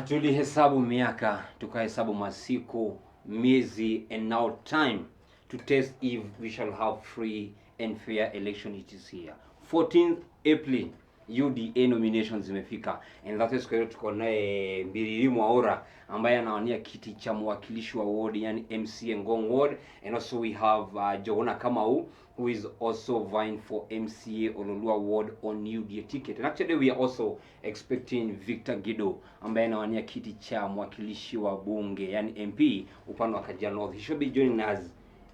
Tulihesabu miaka, tukahesabu masiku, miezi, and now time to test if we shall have free and fair election. It is here. 14th April, UDA nominations zimefika, and that is kwa hiyo tuko naye Mbiriri Mwaura ambaye anawania kiti cha mwakilishi wa ward, yani MCA Ngong ward, and also we have Njuguna KAmau, who is also vying for MCA Ololua ward on UDA ticket. And actually we are also expecting Victor Gido ambaye anawania kiti cha mwakilishi wa bunge, yani MP upande wa Kajiado North. He should be joining us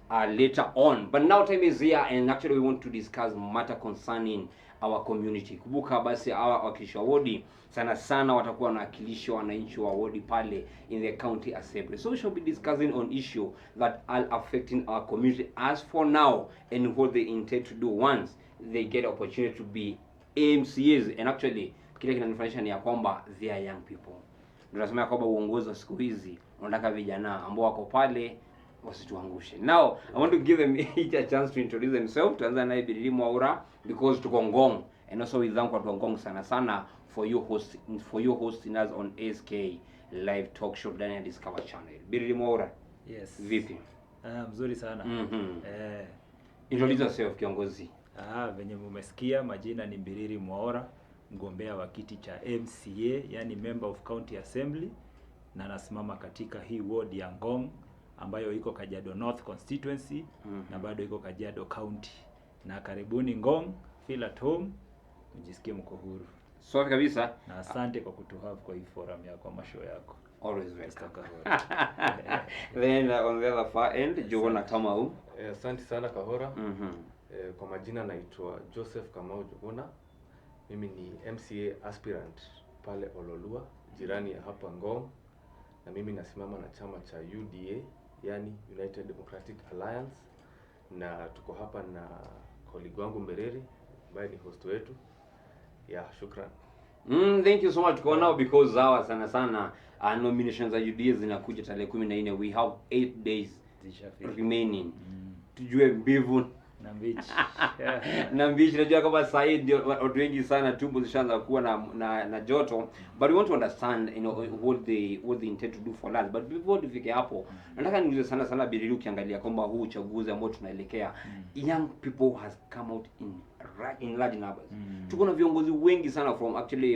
later on, but now time is here, and actually we want to discuss matter concerning our community. Kumbuka basi hawa wakilishi wa wodi sana sana watakuwa wanawakilisha wananchi wa wodi pale in the county assembly. So we shall be discussing on issue that are affecting our community as for now, and what they intend to do once they get opportunity to be MCAs. And actually kile kinanifurahisha ni ya kwamba they are young people. Tunasema kwamba uongozi wa siku hizi unataka vijana ambao wako pale wasituangushe. Now I want to give them each a chance to introduce themselves. Tuanza na Mbiriri Mwaura because tuko Ngong, and also we thank watu wa Ngong sana sana for you hosting us on SK live talk show ndani ya Discover channel. Mbiriri Mwaura. Yes. Vipi? Mzuri sana. Introduce yourself kiongozi. Venye mmesikia majina ni Mbiriri Mwaura, mgombea wa kiti cha MCA, yani member of county assembly, na nasimama katika hii ward ya Ngong ambayo iko Kajiado North constituency na bado iko Kajiado County. Na karibuni Ngong, feel at home, mjisikie mko huru. Safi kabisa. Na asante kwa kutuhave kwa hii forum yako, mashow yako. Always welcome. Then on the other far end, Njuguna KAmau. Asante sana Kahura. Kwa majina naitwa Joseph Kamau Njuguna. Mimi ni MCA aspirant pale Ololua, jirani ya hapa Ngong. Na mimi nasimama na chama cha UDA, yani United Democratic Alliance, na tuko hapa na colleague wangu Mbiriri ambaye ni host wetu. Shukran. Thank you so much for now, because hawa sana sana nominations za UDA zinakuja tarehe 14. We have 8 days remaining. Tujue mbivu na mbichi. Na mbichi, najua kama sasa ndio watu wengi sana tumbo zishaanza kuwa na joto, but we want to understand what they intend to do for us. But before tufike hapo, nataka niulize sana sana Mbiriri, ukiangalia kwamba huu uchaguzi ambao tunaelekea, young people has come out in large numbers. Tuko na viongozi wengi sana from actually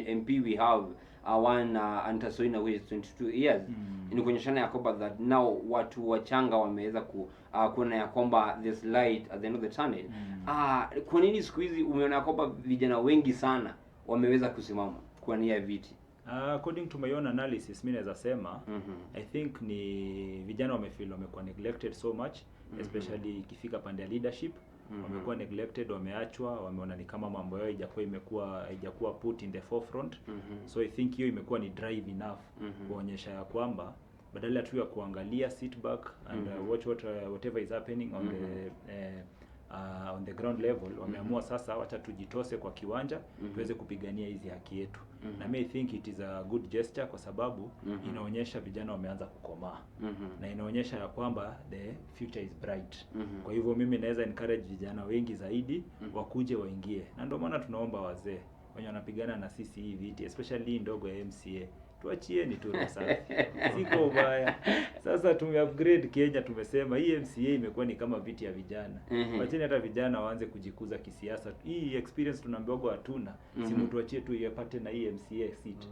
MP we have one Antasoina who is 22 years. Ni kuonyeshana ya kwamba that now watu wachanga wameweza kuona ya kwamba there's light at the end of the tunnel. Kwa nini siku hizi umeona kwamba vijana wengi sana wameweza kusimama kwa nia viti? According to my own analysis, mimi naweza sema I think ni vijana wamekuwa neglected so much, especially ikifika pande ya leadership. Wamekuwa neglected, wameachwa, wameona ni kama mambo yao haijakuwa put in the forefront. So I think hiyo imekuwa ni drive enough kuonyesha ya kwamba badala tu ya kuangalia, sit back and watch whatever is happening on the ground level, wameamua sasa wacha tujitose kwa kiwanja tuweze kupigania hizi haki yetu. Na I think it is a good gesture kwa sababu inaonyesha vijana wameanza kukomaa, na inaonyesha ya kwamba the future is bright. Kwa hivyo mimi naweza encourage vijana wengi zaidi wakuje waingie, na ndio maana tunaomba wazee wenye wanapigana na sisi hii viti, especially ndogo ya MCA, tuachieni tu safi. Siko ubaya. Sasa tumeupgrade Kenya, tumesema hii MCA imekuwa ni kama viti ya vijana. Wacheni hata vijana waanze kujikuza kisiasa. Hii experience tunaambiwa hatuna. Si mtu achie tu yapate na hii MCA seat.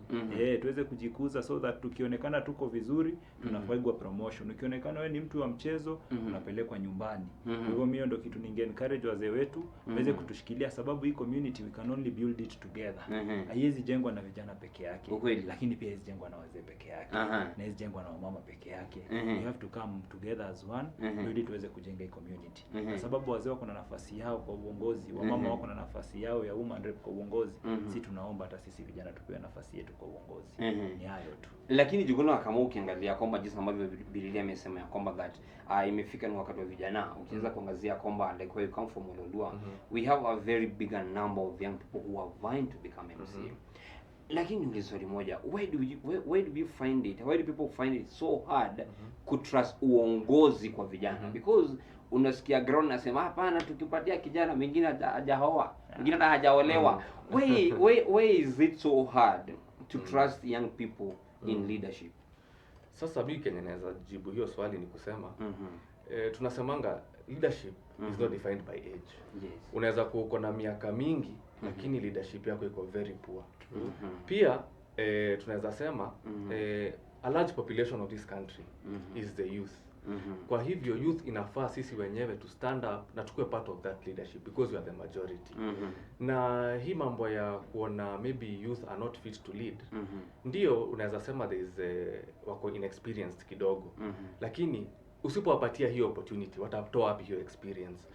Tuweze kujikuza so that tukionekana tuko vizuri, tunafanywa promotion. Ukionekana wewe ni mtu wa mchezo, unapelekwa nyumbani. Kwa hivyo mimi ndio kitu ninge encourage wazee wetu waweze kutushikilia, sababu hii community we can only build it together. Haiwezi jengwa na vijana peke yake, lakini pia jengwa na wazee peke yake, na jengwa na mama peke yake. We have to come together as one ili tuweze kujenga community. Kwa sababu wazee wako na nafasi yao kwa uongozi, wamama wako na nafasi yao ya woman rep kwa uongozi. Si tunaomba hata sisi vijana tupewe nafasi yetu kwa uongozi. Ni hayo tu. Lakini Njuguna KAmau, ukiangalia kwamba jinsi ambavyo Mbiriri amesema ya kwamba that imefika ni wakati wa vijana, ukiweza kuangazia kwamba like where you come from Ololua, we have a very big number of young people who are vying to become MCA. Lakini ni swali moja, why do people find it so hard kutrust uongozi kwa vijana? Because unasikia ground nasema hapana, tukipatia kijana mwingine hajaoa, mwingine hata hajaolewa. Why is it so hard to trust young people in leadership? Sasa mimi Kenya naweza jibu hiyo swali ni kusema tunasemanga leadership is not defined by age. Yes. Unaweza kuwa na miaka mingi lakini leadership yako iko very poor. Pia tunaweza sema a large population of this country is the youth. Kwa hivyo youth inafaa sisi wenyewe to stand up na tukue part of that leadership because we are the majority. Na hii mambo ya kuona maybe youth are not fit to lead. Ndio unaweza sema there is wako inexperienced kidogo. Lakini usipowapatia hiyo opportunity watatoa wapi hiyo experience?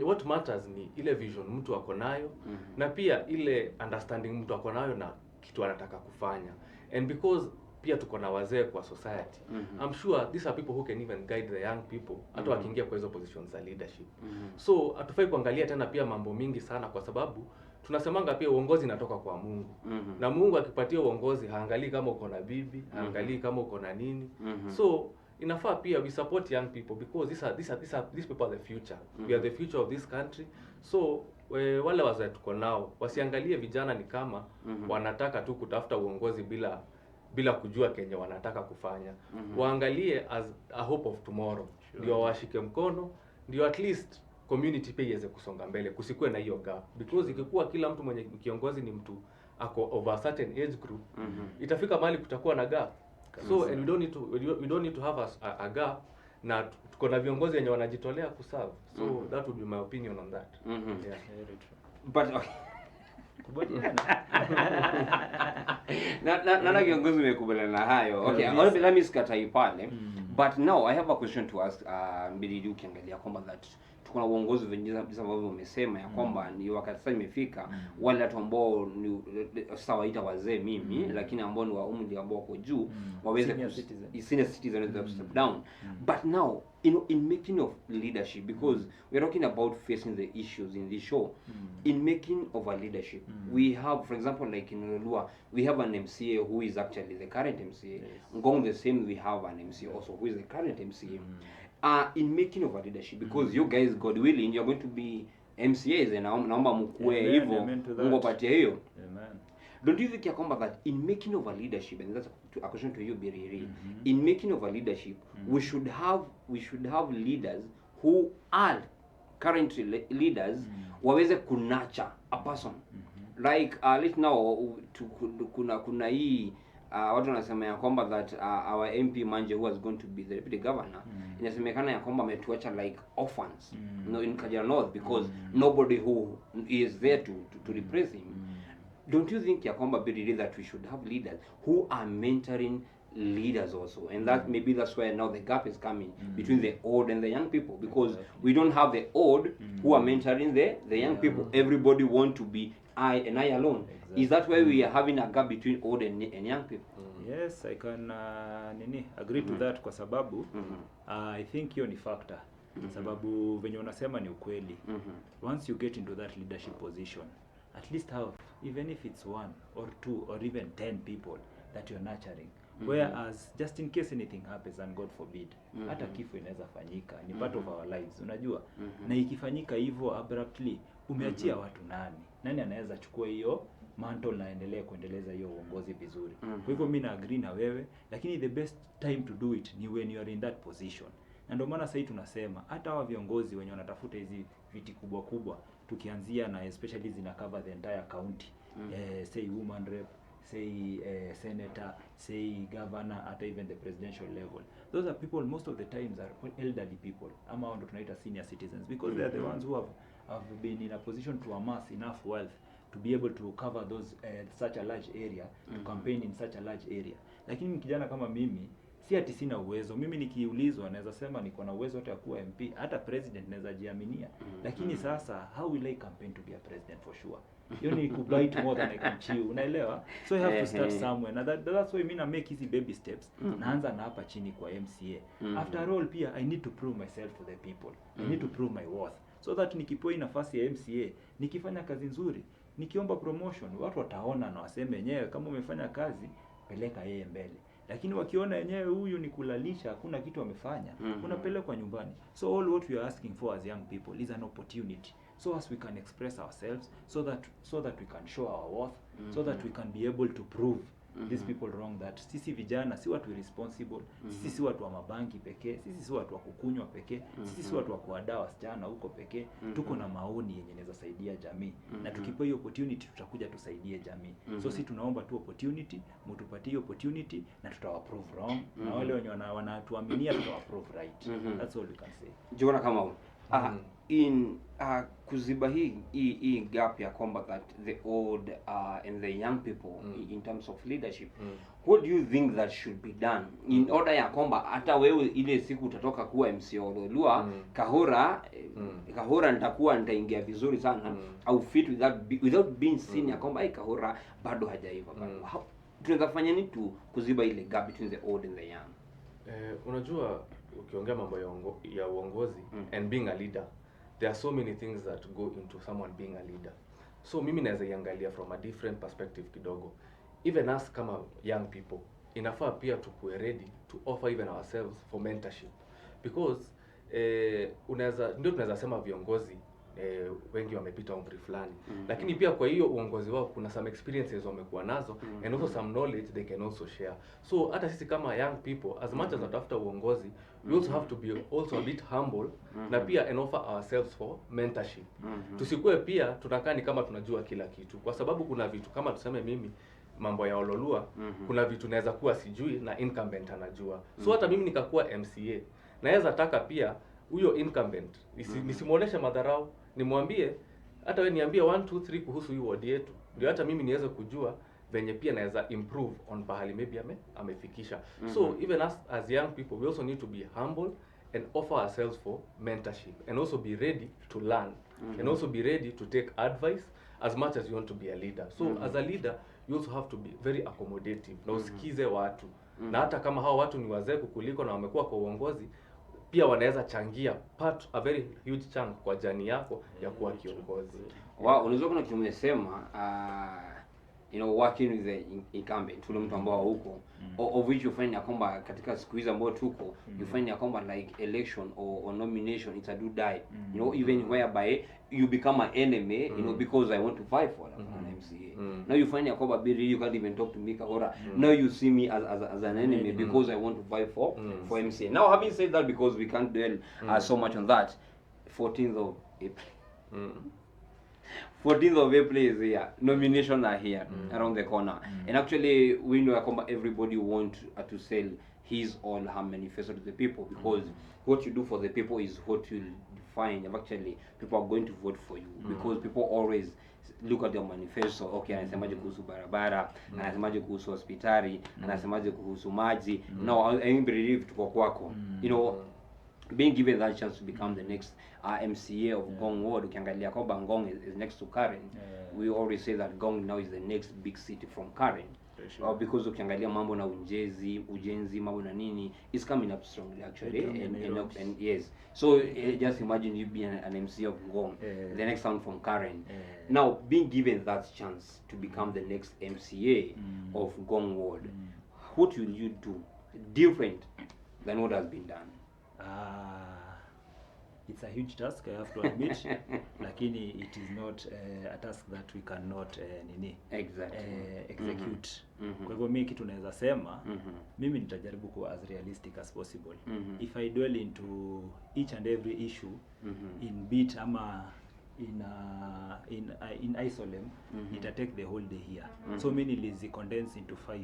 What matters ni ile vision mtu ako nayo na pia ile understanding mtu ako nayo na kitu anataka kufanya. And because pia tuko na wazee kwa society, I'm sure these are people who can even guide the young people hata wakiingia kwa hizo positions za leadership. So hatufai kuangalia tena pia mambo mingi sana, kwa sababu tunasemanga pia uongozi inatoka kwa Mungu. Na Mungu akipatia uongozi haangalii kama uko na bibi, haangalii kama uko na nini. So inafaa pia we support young people because these people are the future. We are the future of this country. So wale wazee tuko nao wasiangalie vijana ni kama wanataka tu kutafuta uongozi bila kujua Kenya wanataka kufanya. Waangalie as a hope of tomorrow. Ndio washike mkono, ndio at least community pia iweze kusonga mbele, kusikue na hiyo gap. Because ikikuwa kila mtu mwenye kiongozi ni mtu ako over a certain age group, itafika mahali kutakuwa na gap. So and we don't need to have a gap, na tuko na viongozi wenye wanajitolea kuserve. So that would be my opinion on that. Yeah, very true. But okay. na kiongozi umekubaliana na hayo. Okay, let me scatter pale. But now I have a question to ask Mbiriri, ukiangalia kwamba that tuko na uongozi venye ambavyo umesema ya kwamba ni wakati sasa imefika wale watu ambao ni sawa ita wazee mimi lakini ambao ni wa umri ambao wako juu waweze senior citizens to step down. But now in making of leadership, because we are talking about facing the issues in this show, in making of a leadership, we have, for example, like in Ololua, we have an MCA who is actually the current MCA. Ngong the same, we have an MCA also who is the current MCA. In making of a leadership, because you guys, God willing, you're going to be MCAs, and naomba mkue hivyo, Mungu apatie hiyo. Amen. Don't you think Yakomba that in making of a leadership, and that's a question to you, Mbiriri, in making of a leadership, we should have leaders who are currently leaders waweze kunacha a person. Like right now kuna hii watu wanasema ya kwamba that our MP Manje, who was going to be the deputy governor, inasemekana ya kwamba ametuacha like orphans in Kajiado North because nobody who is there to replace him. Don't you think ya kwamba Mbiriri that we should have leaders who are mentoring leaders also, and that maybe that's why now the gap is coming between the old and the young people, because we don't have the old who are mentoring the young people. Everybody want to be I alone. Is that why we are having a gap between old and young people? Yes, I can agree to that, kwa sababu I think hiyo ni factor. Sababu venye unasema ni ukweli. Once you get into that leadership position, at least have, even if it's 1 or 2 or even 10 people that you're nurturing. Whereas just in case anything happens, and God forbid, hata kifo inaweza fanyika, ni part of our lives, unajua. Na ikifanyika hivyo abruptly, umeachia watu nani anaweza chukua hiyo mantle na kuendeleza hiyo uongozi vizuri. Kwa hivyo mimi na agree na wewe, lakini the best time to do it ni when you are in that position. Na ndio maana sasa tunasema hata hawa viongozi wenye wanatafuta hizi viti kubwa tukianzia na especially zina cover the entire county, say woman rep, say senator, say governor, at even the presidential level. Those are people most of the times are elderly people, ama ndo tunaita senior citizens, because they are the ones who have been in a position to amass enough wealth to be able to cover those such a large area, to campaign in such a large area. Lakini kijana kama mimi si ati sina uwezo. Mimi nikiulizwa naweza sema niko na uwezo hata ya kuwa MP, hata president naweza jiaminia. Lakini sasa how will I campaign to be a president for sure? You need to bite more than I can chew, unaelewa? So I have to start somewhere. And that's why mimi na make easy baby steps. Naanza na hapa chini kwa MCA. After all pia I need to prove myself to the people. I need to prove my worth. So that nikipewa nafasi ya MCA, nikifanya kazi nzuri, nikiomba promotion, watu wataona na waseme yenyewe kama umefanya kazi, peleka yeye mbele. Lakini wakiona yenyewe huyu ni kulalisha, hakuna kitu amefanya, unapelekwa nyumbani. So all what we are asking for as young people is an opportunity, so as we can express ourselves, so that we can show our worth, so that we can be able to prove these people wrong that sisi vijana si watu responsible, sisi si watu wa mabanki pekee, sisi si watu wa kukunywa pekee, sisi si watu wa kuadaa wasichana huko pekee, tuko na maoni yenye inaweza saidia jamii, na tukipewa hiyo opportunity tutakuja tusaidie jamii. So si tunaomba tu opportunity, mtupatie hiyo opportunity na tutawaprove wrong, na wale wenye wanatuaminia tutawaprove right. That's all we can say. Njuguna KAmau, in kuziba hii gap ya kwamba that the old and the young people in terms of leadership, what do you think that should be done in order ya kwamba hata wewe ile siku utatoka kuwa MC Ololua, Kahura nitaingia vizuri sana au fit without being seen ya kwamba Kahura bado hajaiva bado. Tunaweza fanya nini kuziba ile gap between the old and the young? Unajua ukiongea mambo ya uongozi and being a leader, there are so many things that go into someone being a leader. So mimi naweza iangalia from a different perspective kidogo. Even us kama young people, inafaa pia tukue ready to offer even ourselves for mentorship. Because tunaweza sema viongozi wengi wamepita umri fulani, lakini pia kwa hiyo uongozi wao kuna some experiences wamekuwa nazo, and also some knowledge they can also share. So hata sisi kama young people, as much as after uongozi, we also have to be also a bit humble, na pia and offer ourselves for mentorship. Tusikue pia tunakaa ni kama tunajua kila kitu, kwa sababu kuna vitu kama tuseme mimi mambo ya Ololua, kuna vitu naweza kuwa sijui na incumbent anajua. So hata mimi nikakuwa MCA, naweza taka pia huyo incumbent nisimuoneshe madharau, nimwambie hata wewe niambie 1 2 3 kuhusu hii ward yetu, ndio hata mimi niweze kujua venye pia naweza improve on pahali maybe amefikisha. So even as young people, we also need to be humble and offer ourselves for mentorship, and also be ready to learn, and also be ready to take advice as much as you want to be a leader. So as a leader, you also have to be very accommodative, na usikize watu, na hata kama hao watu ni wazee kukuliko na wamekuwa kwa uongozi, pia wanaweza changia a very huge chunk kwa jani yako ya kuwa kiongozi. Wow, unaweza kuna kitu umesema working with the incumbent, ule mtu ambao huko, of which you find ya kwamba katika siku hizi ambao tuko, you find ya kwamba like election or nomination, it's a do die, even whereby you become an enemy, because I want to fight for an MCA. Now you find ya kwamba Mbiriri, you can't even talk to me, Kahura. Now you see me as an enemy because I want to fight for MCA. Now having said that, because we can't dwell so much on that, 14th of April. 14th of April is here. Nomination are here around the corner. And actually, we know that everybody wants to sell his or her manifesto to the people, because what you do for the people is what you define. And actually, people are going to vote for you, because people always look at your manifesto. Okay, anasemaje kuhusu barabara, anasemaje kuhusu hospitali, anasemaje kuhusu maji. Now, I believe tuko kwako. Being given that chance to become the next MCA of Ngong Ward, ukiangalia kwamba Ngong is next to Karen. We always say that Ngong now is the next big city from Karen. Because ukiangalia mambo na ujenzi, mambo na nini, is coming up strongly actually. And yes. So just imagine you being an MC of Ngong, the next one from Karen. Now, being given that chance to become the next MCA of Ngong Ward, what will you do different than what has been done? It's a huge task, I have to admit. Lakini it is not a task that we cannot execute. Kwa hivyo mimi kitu naweza sema, mimi nitajaribu kuwa as realistic as possible. If I dwell into each and every issue in bit ama in isolem, ita take the whole day here. So many lizi condense into 5.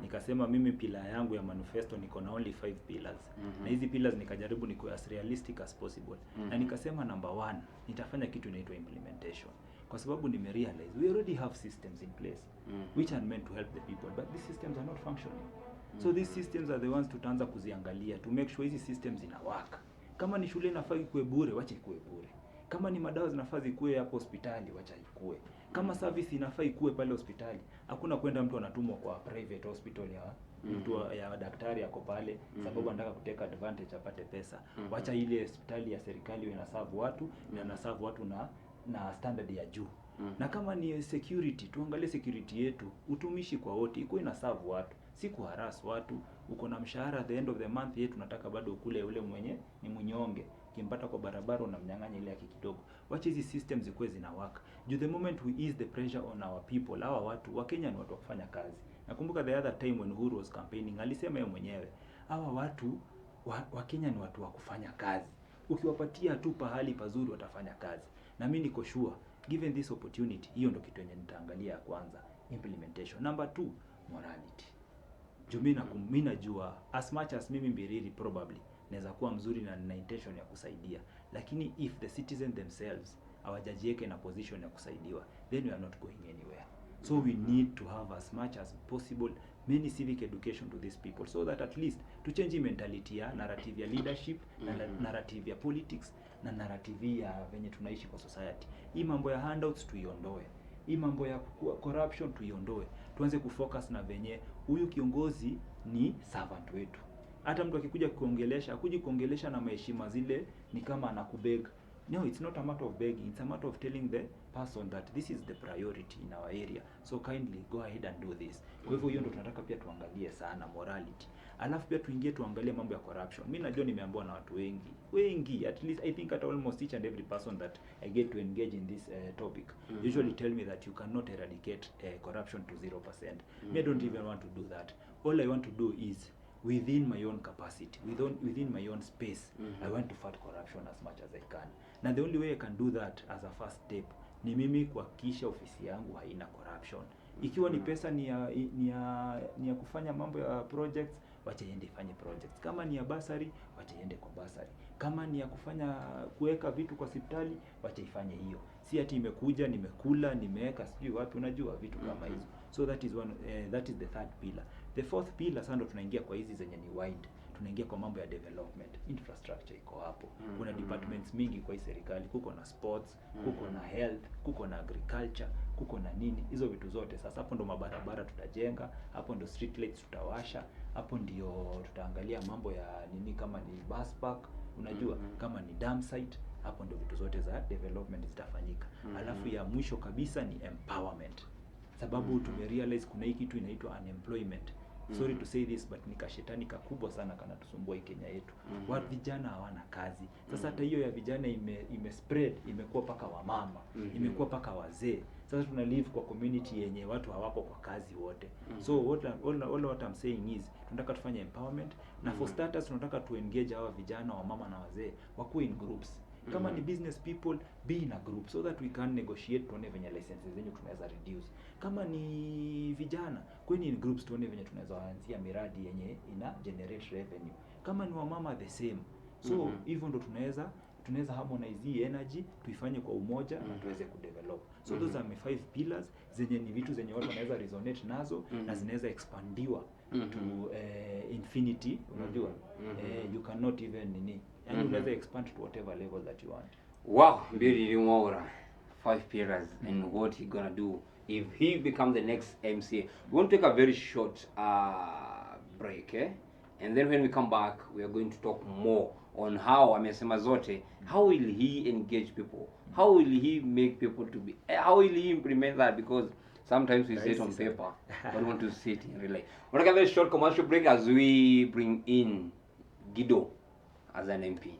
Nikasema mimi pillar yangu ya manifesto niko na only 5 pillars. Na hizi pillars nikajaribu nikuwe as realistic as possible. Na nikasema number 1, nitafanya kitu inaitwa implementation. Kwa sababu nimerealize we already have systems in place which are meant to help the people, but these systems are not functioning. So these systems are the ones tutaanza kuziangalia to make sure hizi systems ina work. Kama ni shule inafaa ikuwe bure, wacha ikuwe bure. Kama ni madawa zinafaa zikuwe hapo hospitali, wacha ikuwe. Kama service inafaa ikuwe pale hospitali. Hakuna kwenda mtu anatumwa kwa private hospital ya mtu ya daktari yako pale sababu anataka kuteka advantage apate pesa. Wacha ile hospitali ya serikali inaserve watu na inaserve watu na standard ya juu. Na kama ni security, tuangalie security yetu, utumishi kwa wote, iko inaserve watu, si kuharass watu. Uko na mshahara at the end of the month yetu, tunataka bado ukule ule mwenye ni mnyonge. Ukimpata kwa barabara unamnyang'anya ile yake kidogo. Wacha hizi systems zikuwe zinawaka. The moment we ease the pressure on our people, hawa watu wa Kenya ni watu wa kufanya kazi. Nakumbuka the other time when Uhuru was campaigning, alisema yeye mwenyewe, hawa watu wa Kenya ni watu wa kufanya kazi. Ukiwapatia tu pahali pazuri watafanya kazi. Na mimi niko sure given this opportunity, hiyo ndio kitu yenye nitaangalia ya kwanza, implementation. Number 2, morality. Mimi najua as much as mimi Mbiriri probably naweza kuwa mzuri na nina intention ya kusaidia, lakini if the citizen themselves hawajajiweka na position ya kusaidiwa, then we are not going anywhere. So we need to have as much as possible many civic education to these people, so that at least to change mentality ya narrative ya leadership, na narrative ya politics, na narrative ya venye tunaishi kwa society. Hii mambo ya handouts tuiondoe, hii mambo ya corruption tuiondoe, tuanze kufocus na venye huyu kiongozi ni servant wetu. Hata mtu akikuja kuongelesha, akuji kuongelesha na heshima zile ni kama anakubeg. No, it's not a matter of begging, it's a matter of telling the person that this is the priority in our area, so kindly go ahead and do this. Kwa hivyo hiyo ndio tunataka pia tuangalie sana, morality. Alafu pia tuingie tuangalie mambo ya corruption. Mimi najua nimeambiwa na watu wengi, at least I think at almost each and every person that I get to engage in this topic usually tell me that you cannot eradicate corruption to 0%. Me, I don't even want to do that. All I want to do is within my own capacity, within my own space, I want to fight corruption as much as I can. Na the only way I can do that as a first step ni mimi kuhakikisha ofisi yangu haina corruption. Ikiwa ni pesa ni ya kufanya mambo ya projects, wacha iende ifanye projects. Kama ni ya basari, wacha iende kwa basari. Kama ni ya kufanya kuweka vitu kwa hospitali, wacha ifanye hiyo. Si ati imekuja, nimekula, nimeweka sijui wapi, unajua vitu kama hizo. So that is that is the third pillar. The fourth pillar sasa ndo tunaingia kwa hizi zenye ni wide. Tunaingia kwa mambo ya development. Infrastructure iko hapo. Kuna departments mingi kwa hii serikali. Kuko na sports, kuko na health, kuko na agriculture, kuko na nini. Hizo vitu zote sasa hapo ndo mabarabara tutajenga, hapo ndo street lights tutawasha, hapo ndio tutaangalia mambo ya nini, kama ni bus park, unajua, kama ni dam site, hapo ndo vitu zote za development zitafanyika. Alafu ya mwisho kabisa ni empowerment. Sababu tumerealize kuna hii kitu inaitwa unemployment. Sorry to say this, but ni kashetani kakubwa sana kana tusumbua Kenya yetu. Watu vijana hawana kazi. Sasa hata hiyo ya vijana ime spread, imekuwa paka wamama, imekuwa paka wazee. Sasa tuna live kwa community yenye watu hawako kwa kazi wote. So what I'm saying is tunataka tufanye empowerment, na for starters tunataka tu engage hawa vijana, wamama na wazee wakuwe in groups. Kama ni business people, be in a group so that we can negotiate, tuone venye licenses zenyu tunaweza reduce. Kama ni vijana, kweni in groups, tuone venye tunaweza anzia miradi yenye ina generate revenue. Kama ni wamama, the same. So hivyo ndo tunaweza harmonize hii energy, tuifanye kwa umoja na tuweze kudevelop. So those are my 5 pillars zenye ni vitu zenye watu wanaweza resonate nazo, na zinaweza expandiwa to infinity, unajua. You cannot even nini. And unaweza expand to whatever level that you want. Wow, Mbiriri Mwaura, 5 pillars and what he gonna do if he become the next MCA. We want to take a very short break, and then when we come back we are going to talk more on how amesema zote, how will he engage people, how will he make people to be, how will he implement that, because sometimes we say it on paper but we want to see it in real life. We'll take a very short commercial break as we bring in Gido as an MP.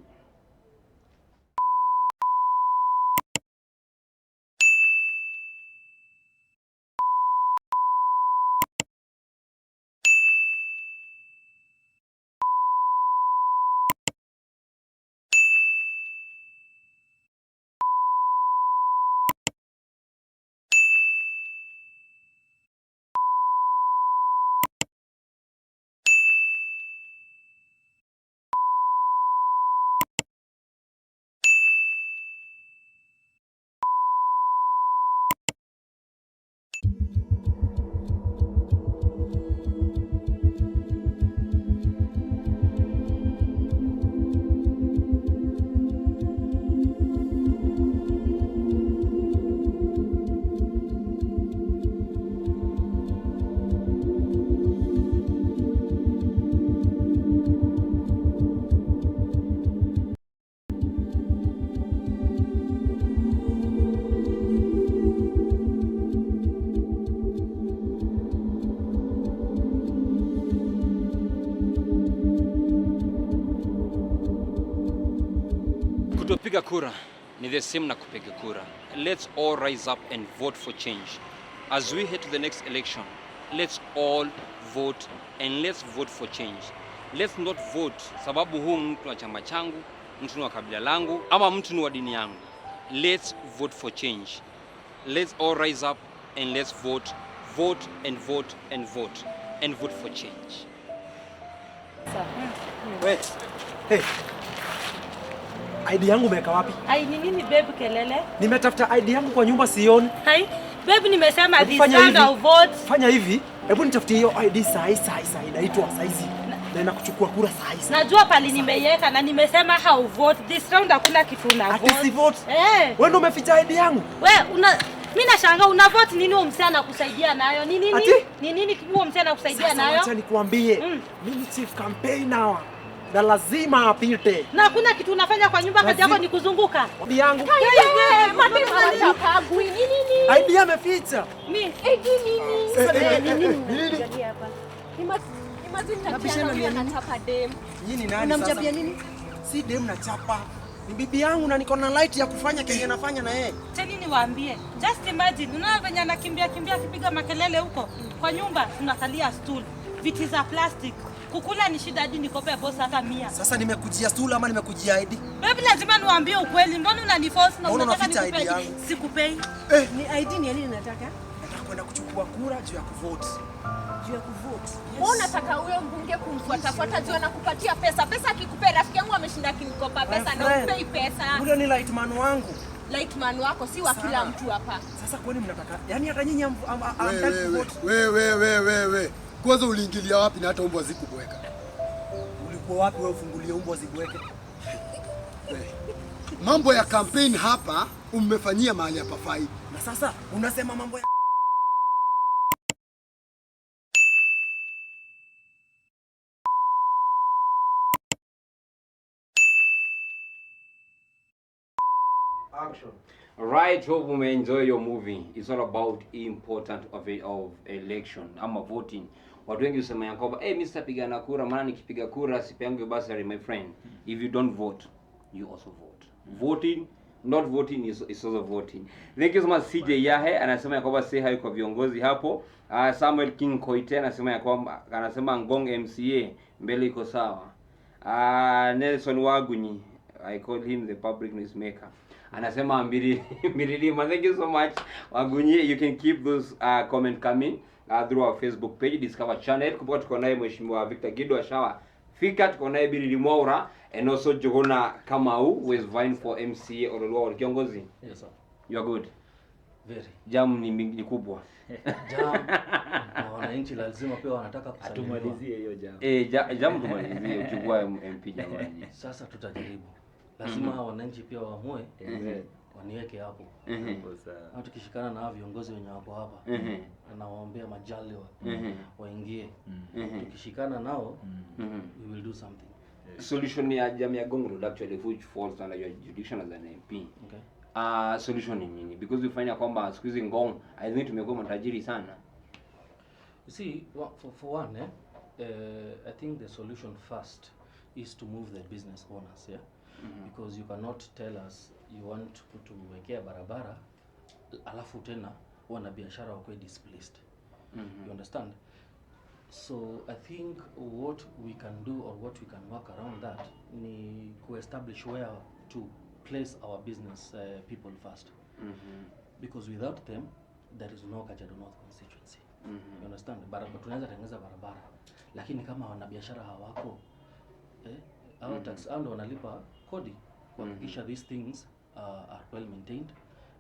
Kutopiga kura ni the same na kupiga kura. Let's all rise up and vote for change. As we head to the next election, let's all vote and let's vote for change. Let's not vote sababu huu mtu wa chama changu, mtu wa kabila langu, ama mtu wa dini yangu. Let's vote for change. Let's all rise up and let's vote. Vote and vote and vote and vote for change. Wait. Hey. ID yangu umeweka wapi? Ai, ni nini babe kelele? Nimetafuta ID yangu kwa nyumba sioni. Hai, babe nimesema this round of vote. Fanya hivi. Hebu nitafutie hiyo ID saa inaitwa saizi. Na inakuchukua kura saa. Najua pali nimeiweka na nimesema how vote. This round hakuna kitu na vote. Ati si vote. Wewe ndio umeficha ID yangu. Mimi nashangaa una vote nini huo msana kusaidia nayo? Ni nini? Ni nini huo msana kusaidia nayo? Acha nikwambie. Mimi chief campaigner na lazima apite. Na hakuna kitu unafanya kwa nyumba, kazi yako ni kuzunguka. ID yangu. ID ameficha. Mimi ID nini? Nini? Hapa. Imagine anachapa dem. Nini nani sasa? Unamjabia nini? Si dem na chapa. Ni bibi yangu na niko na light ya kufanya kenye nafanya na yeye. Teni niwaambie. Just imagine unaona venye anakimbia akipiga makelele huko. Kwa nyumba tunakalia stool. Viti za plastic. Kukula ni shida hadi nikope boss hata 100. Sasa nimekujia stool ama nimekujia ID? Baby lazima niwaambie ukweli. Mbona unaniforce na unataka nikupe? Sikupei. Ni ID ni nini nataka? Nataka kwenda kuchukua kura juu ya kuvote. Juu ya kuvote. Wewe unataka huyo mbunge kumfuata juu anakupatia pesa. Pesa akikupea rafiki yangu ameshinda kinikopa pesa na upei pesa. Huyo ni lightman wangu. Lightman wako si wa kila mtu hapa. Sasa kwani mnataka? Yaani hata nyinyi amtaki kuvote. Wewe. Kwanza uliingilia wapi na hata umbwa zikubweka? Ulikuwa wapi wewe ufungulie umbwa zibweke? Mambo ya campaign hapa umefanyia mahali hapa fai. Na sasa unasema mambo ya action. Right, hope you enjoy your movie. It's all about important of election ama voting. Watu wengi usema ya kwamba Mr. pigana kura, maana nikipiga kura sipeangu basari my friend. If you don't vote, you also vote. Voting, not voting is also voting. Thank you so much CJ Yahe anasema ya kwamba say hi kwa viongozi hapo. Samuel King Koite anasema ya kwamba Ngong MCA mbele iko sawa. Nelson Wagunyi, I call him the public noisemaker. Anasema Mbiriri, thank you so much. Wagunyi, you can keep those comment coming through our Facebook page, Discover channel. Kumbuka tuko naye Mheshimiwa Victor Gido ashawa fika, tuko naye Mbiriri Mwaura and also Njuguna KAmau who is vying for MCA Ololua. Kiongozi? Yes sir. You are good. Very. Jam ni kubwa. Jam. Wananchi lazima pia wanataka kusalimiwa. Atumalizie hiyo jam. Jam tumalizie uchukua MP jamani. Sasa tutajaribu. Lazima wananchi pia waamue waniweke hapo. Na tukishikana na viongozi wenye wako hapa anawaombea majaliwa waingie. Tukishikana nao we will do something. Solution ya jamii ya Ngong Road actually which falls under your jurisdiction as an MP. Okay. Solution ni nini? Because we find kwamba siku hizi Ngong I think tumekuwa matajiri sana. You see, for one, I think the solution first is to move the business owners, yeah? Because you cannot tell us you want to wekea barabara alafu tena wana biashara wakwe displaced. You understand? So I think what we can do or what we can work around that ni to establish where to place our business people first. Because without them there is no Kajiado North constituency. You understand? Barabara tunaweza tengeneza barabara lakini kama wana biashara hawako our tax and wanalipa kodi kuhakikisha these things are well maintained,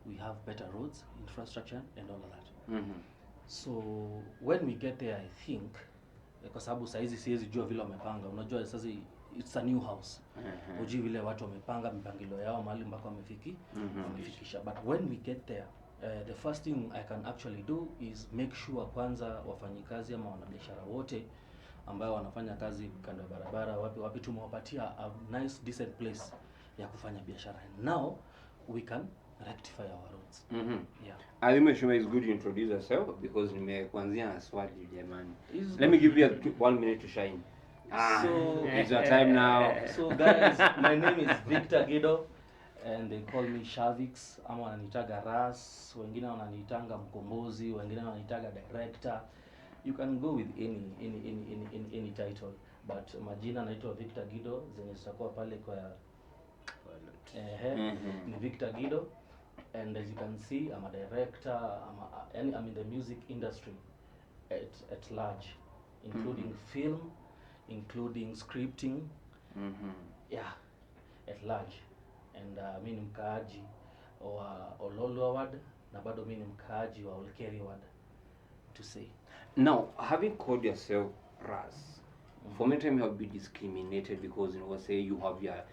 we have better roads, infrastructure and all of that. So when we get there I think kwa sababu saizi siwezi jua vile wamepanga. Unajua sasa it's a new house. Ujui vile watu wamepanga mipangilio yao mahali mpaka wamefikisha. But when we get there the first thing I can actually do is make sure kwanza wafanyikazi ama wanabiashara wote ambao wanafanya kazi kando ya barabara wapi tumewapatia a nice decent place ya kufanya biashara. Now we can rectify our roads. Yeah. I think Mheshimiwa is good to introduce yourself because nimekuanzia na swali jamani. Let me give you 1 minute to shine. So it's your time now. So guys, my name is Victor Gido. and they call me Shavix, ama wananitaga Ras, wengine wananitanga Mkombozi, wengine wananitaga director. You can go with any title, but majina naitwa Victor Gido, zenye zitakuwa pale kwa ni Victor Gido, and as you can see, I'm a director, I'm in the music industry at large, including film, including scripting, yeah, at large. And mimi ni mkaaji wa Ololua ward, na bado mimi ni mkaaji wa Olkeri ward, to say. Now, having called yourself Ras, for many times you have been discriminated because, say you have your,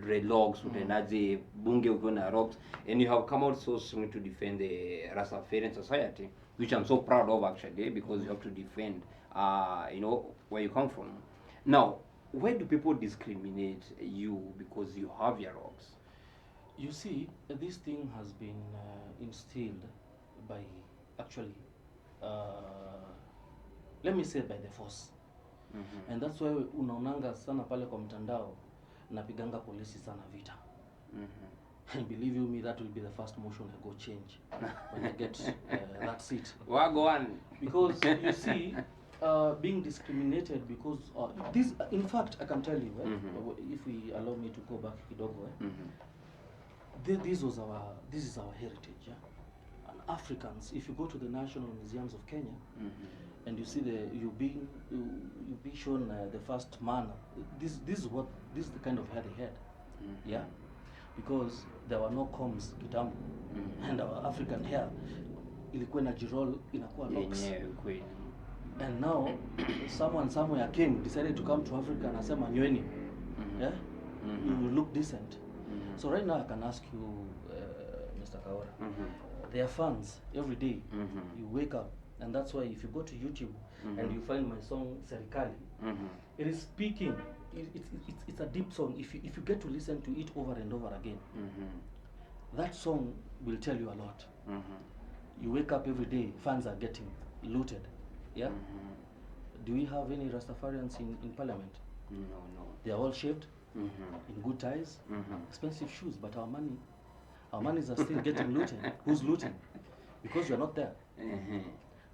dreadlocks, utenaje bunge ukiwa na rocks, and you have come out so strong to defend the Rastafarian society, which I'm so proud of actually, because you have to defend, where you come from. Now, why do people discriminate you because you have your rocks? You see, this thing has been instilled by, actually, let me say by the force. And that's why unaonanga sana pale kwa mtandao napiganga polisi sana vita. And believe you me, that will be the first motion I go change when I get that seat. Wagwan. Because you see, being discriminated because this, in fact, I can tell you, if we allow me to go back kidogo, this is our heritage. Yeah? And Africans, if you go to the National Museums of Kenya, and you see you be shown the first man. This is the kind of hair they had, yeah, because there were no combs kitambo, and our African hair ilikuwa na jirol inakuwa locks. And now someone somewhere came, decided to come to Africa and asema nyweni, yeah, you look decent. So right now I can ask you, Mr. Kahura, there are fans every day. You wake up. And that's why if you go to YouTube and you find my song Serikali, it is speaking. It's a deep song. If you get to listen to it over and over again, that song will tell you a lot. You wake up every day, fans are getting looted. Yeah. Do we have any Rastafarians in Parliament? No. They are all shaved, in good ties, expensive shoes, but our monies are still getting looted. Who's looting? Because you're not there.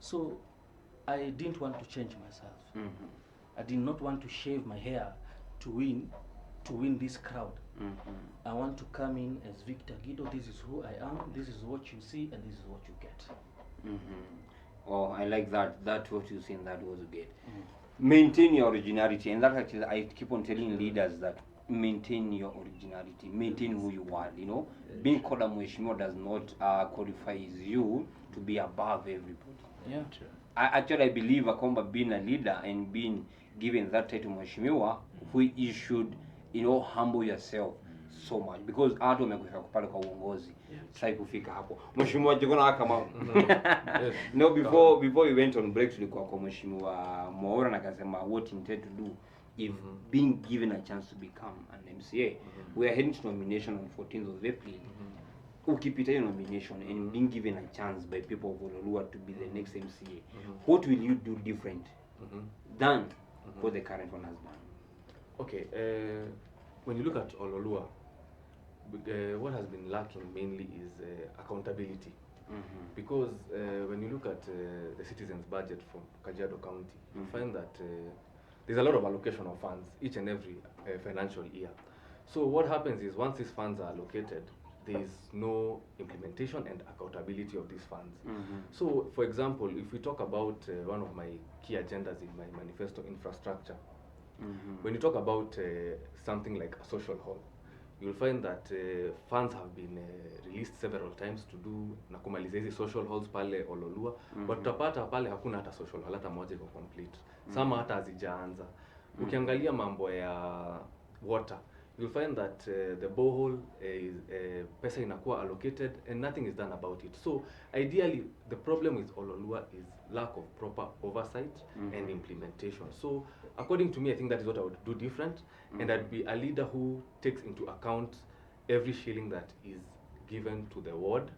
So I didn't want to change myself. I did not want to shave my hair to win this crowd. I want to come in as Victor Gido. This is who I am. This is what you see, and this is what you get. Oh, I like that. That's what you see, and that was good. Maintain your originality, and that actually I keep on telling leaders that maintain your originality, maintain who you are. Being called a mheshimiwa does not qualify you to be above everybody. Yeah. I believe being a leader and being given that title mheshimiwa, you should, humble yourself so much, because watu wamekufika pale kwa uongozi. Sasa kufika hapo. Mheshimiwa Njuguna KAmau. No, before we went on break tulikuwa kwa Mheshimiwa Mwaura na akasema what he intend to do if being given a chance to become an MCA. We are heading to nomination on 14th of April. Ukipita your nomination and being given a chance by people of Ololua to be the next MCA, what will you do different than what the current one has done? Okay, when you look at Ololua, what has been lacking mainly is accountability. Because when you look at the citizens' budget from Kajiado County, you find that there's a lot of allocation of funds each and every financial year. So what happens is once these funds are allocated, there is no implementation and accountability of these funds. So, for example, if we talk about one of my key agendas in my manifesto, infrastructure, when you talk about something like a social hall, you'll find that funds have been released several times to do na kumaliza hizi social halls pale Ololua, but utapata pale hakuna hata social hall hata moja iko complete. Sama hata hazijaanza. Ukiangalia mambo ya water, you'll find that the borehole is pesa inakuwa allocated and nothing is done about it. So ideally the problem with Ololua is lack of proper oversight and implementation. So according to me, I think that is what I would do different, and I'd be a leader who takes into account every shilling that is given to the ward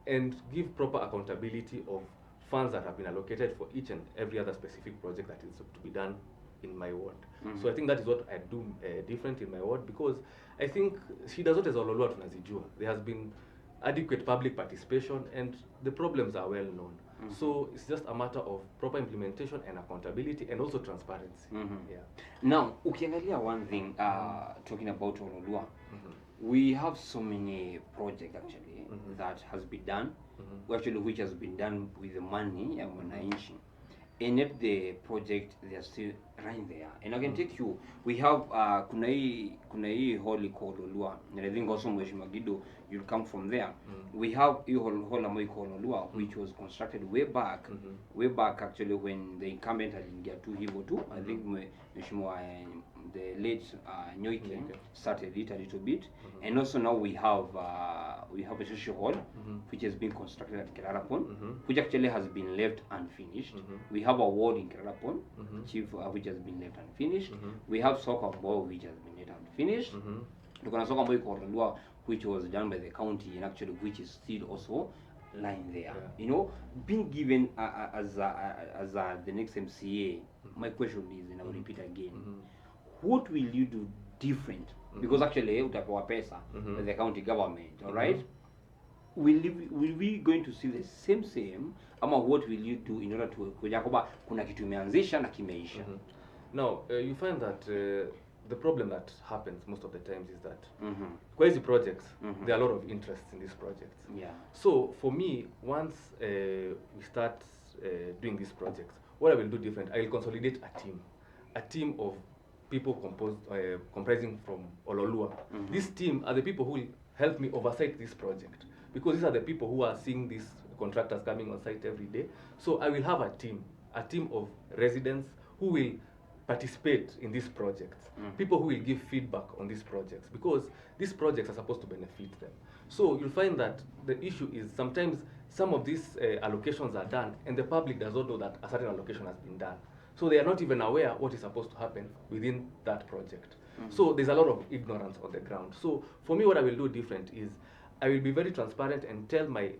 and give proper accountability of funds that have been allocated for each and every other specific project that is to be done in my ward. So I think that is what I do different in my ward, because I think shida zote za Ololua tunazijua. There has been adequate public participation and the problems are well known. So it's just a matter of proper implementation and accountability and also transparency. Yeah. Now, ukiangalia one thing, talking about Ololua, we have so many projects actually that has been done, actually which has been done with the money ya wananchi. And yet the project, they are still right there. And I can take you, we have kuna hii hall called Ololua, and I think also Mheshimiwa Gido, you'll come from there. We have hii hall ambayo called Ololua, which was constructed way back actually when the incumbent aliingia tu hivyo tu. I think Mheshimiwa the late Nyoike started it a little bit. And also now we have a social hall which has been constructed at Kerarapon, which actually has been left unfinished. We have a ward in Kerarapon, chief, which has been left unfinished. We have soccer ball which has been left unfinished. Tukona soccer ball called Ololua, which was done by the county and actually which is still also lying there. You know, being given as the next MCA, my question is, and I will repeat again, what will you do different? Because actually utapewa pesa by the county government, all right? Will we going to see the same ama what will you do in order to kuja kwamba kuna kitu imeanzisha na kimeisha? Now, you find that the problem that happens most of the times is that kwa hizi projects, there are a lot of interest in these projects. Yeah. So for me, once we start doing these projects, what I will do different, I will consolidate a team of people comprising from Ololua. This team are the people who will help me oversight this project, because these are the people who are seeing these contractors coming on site every day. So I will have a team of residents who will participate in these projects, people who will give feedback on these projects, because these projects are supposed to benefit them. So you'll find that the issue is sometimes some of these allocations are done and the public does not know that a certain allocation has been done. So they are not even aware what is supposed to happen within that project. So there's a lot of ignorance on the ground. So for me, what I will do different is I will be very transparent and tell my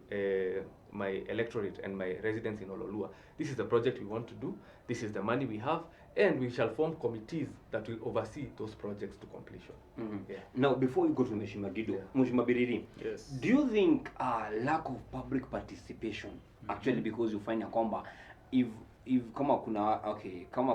my electorate and my residents in Ololua, this is the project we want to do, this is the money we have, and we shall form committees that will oversee those projects to completion. Yeah. Now, before you go to Mheshimiwa Gido, Mheshimiwa Mbiriri, Yes. do you think lack of public participation actually, because you find ya kwamba if kama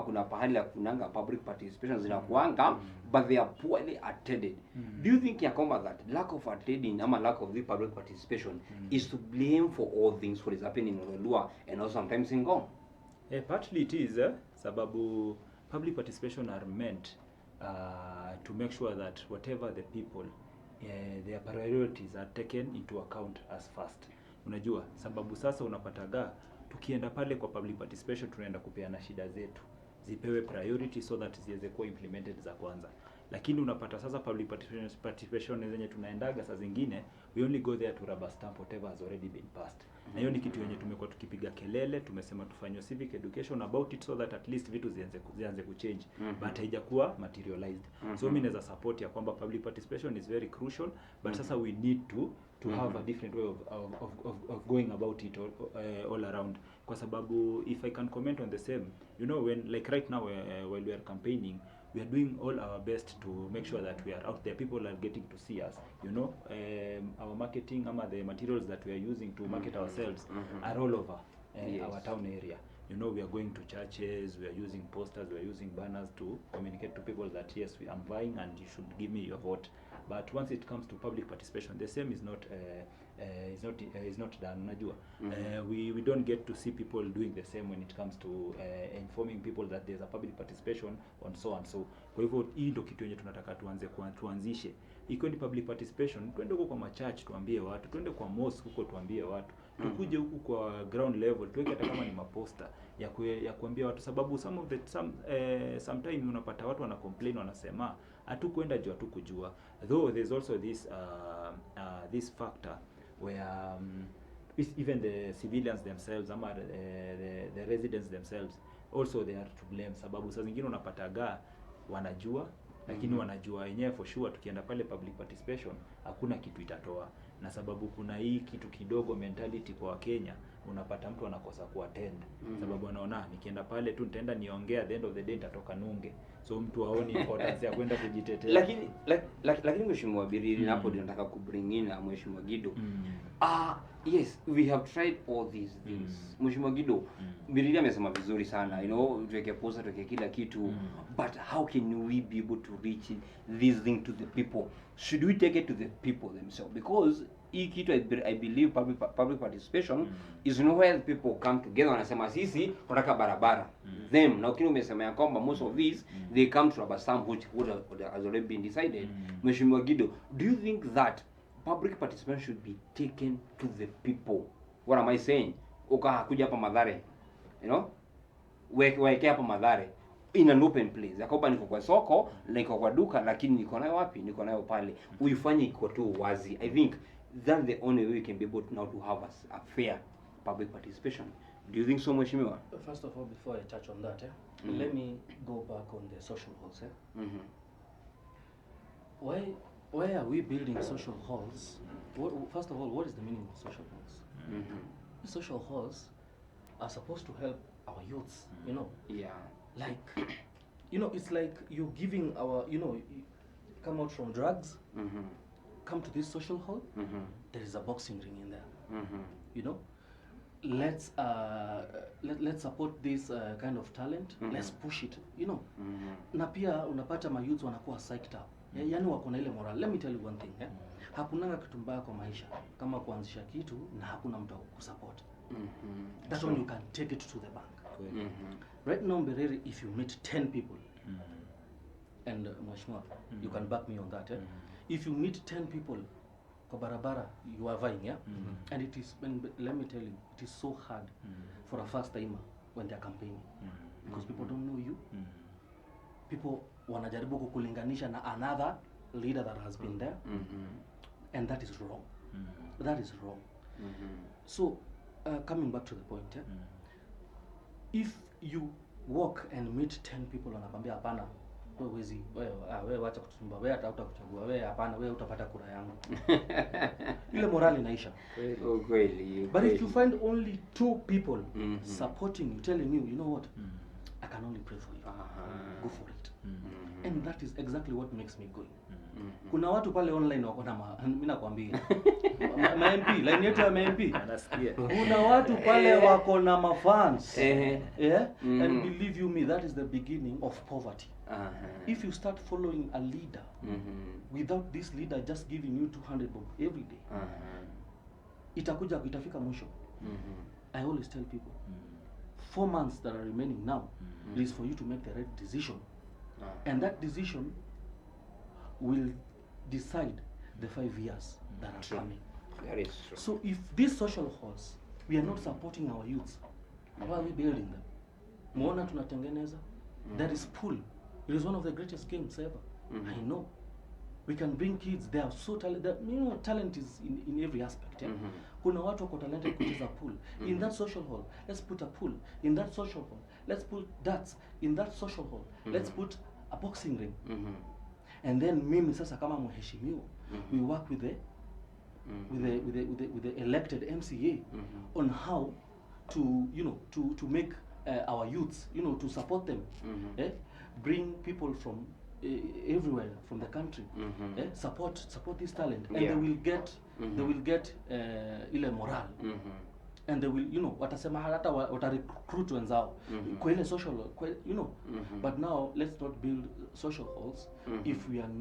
kuna pahali ya kunanga public participation zinakuanga but they are poorly attended, do you think ya kwamba that lack of attending ama lack of the public participation is to blame for all things what is happening in Ololua and also sometimes in Ngong? Partly it is, sababu public participation are meant to make sure that whatever the people, their priorities are taken into account as first. Unajua, sababu sasa unapataga tukienda pale kwa public participation tunaenda kupeana shida zetu zipewe priority so that ziweze kuwa implemented za kwanza, lakini unapata sasa public participation zenye tunaendaga saa zingine we only go there to rubber stamp whatever has already been passed. Na hiyo ni kitu yenye tumekuwa tukipiga kelele, tumesema tufanywe civic education about it so that at least vitu zianze kuchange, but haijakuwa materialized. So mimi naweza support ya kwamba public participation is very crucial, but sasa we need to have a different way of going about it all around, kwa sababu if I can comment on the same, you know, when like right now while we are campaigning, we are doing all our best to make sure that we are out there, people are getting to see us, you know, our marketing the materials that we are using to market ourselves are all over our town area. You know, we are going to churches, we are using posters, we are using banners to communicate to people that yes, I'm buying and you should give me your vote. But once it comes to public participation, the same is not done. Unajua, we don't get to see people doing the same when it comes to informing people that there's a public participation on so and so. Kwa hivyo hii ndio kitu yenye tunataka tuanzishe. Iko ni public participation, twende huko kwa machurch tuambie watu, twende kwa mosque huko tuambie watu, tukuje huku kwa ground level tuweke hata kama ni maposta ya kuambia watu, sababu sometimes unapata watu wana complain, wanasema hatukwenda juu hatukujua. Though there's also this factor where even the civilians themselves ama the residents themselves also they are to blame, sababu saa zingine unapataga wanajua lakini wanajua wenyewe for sure tukienda pale public participation hakuna kitu itatoa, na sababu kuna hii kitu kidogo mentality kwa Kenya unapata mtu anakosa kuattend sababu anaona nikienda pale tu nitaenda niongea, at the end of the day nitatoka nunge, so mtu haoni importance ya kwenda kujitetea. Lakini Mheshimiwa Mbiriri, hapo ndio nataka kubring in Mheshimiwa Gido. Yes, we have tried all these things. Mheshimiwa Gido, Mbiriri amesema vizuri sana, you know, tuweke poster, tuweke kila kitu, but how can we be able to reach this thing to the people? Should we take it to the people themselves? Because I believe public participation is where the people come together, wanasema sisi tunataka barabara. Them, na ukini umesema ya kwamba most of these they come to rubber stamp which has already been decided. Mheshimiwa Gido, do you think that public participation should be taken to the people? What am I saying? Kuja hapa Mathare, you know, weke hapa Mathare in an open place. Yakoba niko kwa soko, niko kwa duka, lakini niko nayo wapi? Niko nayo pale. Uifanye iko tu wazi. I think that's the only way we can be able to now to have a fair public participation. Do you think so, Mheshimiwa? First of all, before I touch on that, let me go back on the social halls. Why are we building social halls? First of all, what is the meaning of social halls? Social halls are supposed to help our youths, you know. Yeah. Like, you know, it's like you're giving our, you know, come out from drugs, come to this social hall, there is a boxing ring in there, you know. Let's support this kind of talent, let's push it, you know. Na pia unapata mayouth wanakuwa psyched up. Yaani wako na ile moral. Let me tell you one thing, hakunanga kitu mbaya kwa maisha kama kuanzisha kitu na hakuna mtu kusupport. That's when you can take it to the bank. Right now, Mbiriri, if you meet 10 people, and Mheshimiwa, you can back me on that. If you meet 10 people, kwa barabara, you are vying, and it is, let me tell you, it is so hard for a first timer when they are campaigning, because people don't know you. People wanajaribu kukulinganisha na another leader that has been there, and that is wrong. That is wrong. So, coming back to the point, if you walk and meet 10 people wanakwambia hapana, wewe wacha kutusumba, wewe hata utakuchagua, wewe hapana, wewe utapata kura yangu, ile morali inaisha. Kweli. But if you find only 2 people supporting you, telling you, you know what, I can only pray for you, go for it. And that is exactly what makes me going. Kuna watu pale online wako na mimi nakwambia ma MP, line yetu ya MP Anasikia. kuna watu pale wako na mafans, and believe you me, that is the beginning of poverty. If you start following a leader without this leader just giving you 200 bob every day, itafika mwisho. I always tell people 4 months that are remaining now, it is for you to make the right decision, and that decision will decide the 5 years that are coming. Very true. So if these social halls, we are not supporting our youths, why are we building them? Muona tunatengeneza. There is pool. It is one of the greatest games ever. I know. We can bring kids, they are so talented. You know, talent is in every aspect. Kuna watu wako talented kucheza pool. In that social hall, let's put a pool. In that social hall, let's put darts. In that social hall, let's put a boxing ring. And then mimi sasa kama mheshimiwa, we work with the elected MCA on how to, you know, to make our youths, you know, to support them, bring people from everywhere from the country, support this talent, and they will get ile moral, and they will, you know, watasema hata watarecruit wenzao kwa ile social, you know. But now let's not build social halls if we are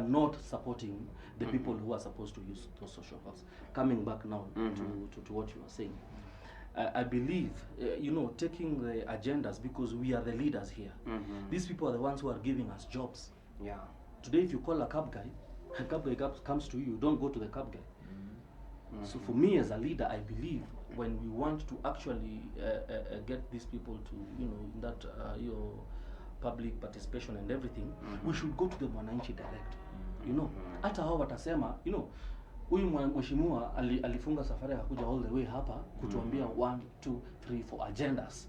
not supporting the people who are supposed to use those social halls. Coming back now to what you are saying, I believe, you know, taking the agendas, because we are the leaders here. These people are the ones who are giving us jobs. Yeah. Today, if you call a cab guy comes to you, don't go to the cab guy. So for me as a leader, I believe when we want to actually get these people to, you know, in that your public participation and everything, we should go to the mwananchi direct. You know, hata hao watasema, you know, huyu mheshimiwa alifunga safari akakuja all the way hapa kutuambia 1, 2, 3, 4 agendas